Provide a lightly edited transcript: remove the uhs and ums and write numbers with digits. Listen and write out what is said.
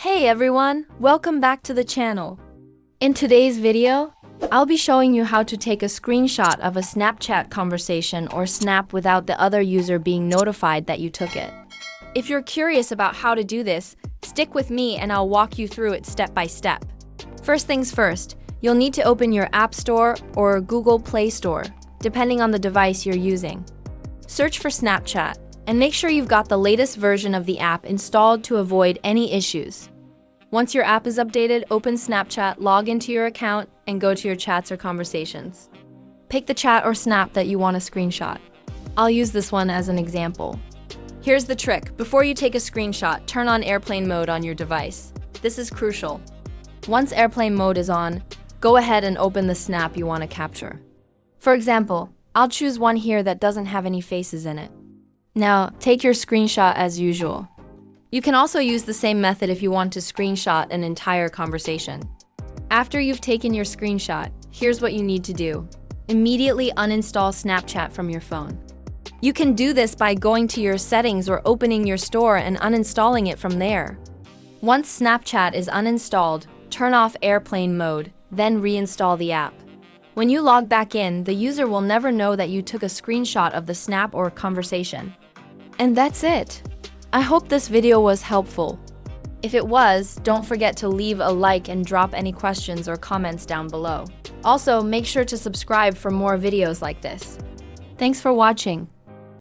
Hey everyone, welcome back to the channel. In today's video, I'll be showing you how to take a screenshot of a Snapchat conversation or snap without the other user being notified that you took it. If you're curious about how to do this, stick with me and I'll walk you through it step by step. First things first, you'll need to open your App Store or Google Play Store, depending on the device you're using. Search for Snapchat and make sure you've got the latest version of the app installed to avoid any issues. Once your app is updated, open Snapchat, log into your account, and go to your chats or conversations. Pick the chat or snap that you want to screenshot. I'll use this one as an example. Here's the trick. Before you take a screenshot, turn on airplane mode on your device. This is crucial. Once airplane mode is on, go ahead and open the snap you want to capture. For example, I'll choose one here that doesn't have any faces in it. Now, take your screenshot as usual. You can also use the same method if you want to screenshot an entire conversation. After you've taken your screenshot, here's what you need to do. Immediately uninstall Snapchat from your phone. You can do this by going to your settings or opening your store and uninstalling it from there. Once Snapchat is uninstalled, turn off airplane mode, then reinstall the app. When you log back in, the user will never know that you took a screenshot of the snap or conversation. And that's it. I hope this video was helpful. If it was, don't forget to leave a like and drop any questions or comments down below. Also, make sure to subscribe for more videos like this. Thanks for watching.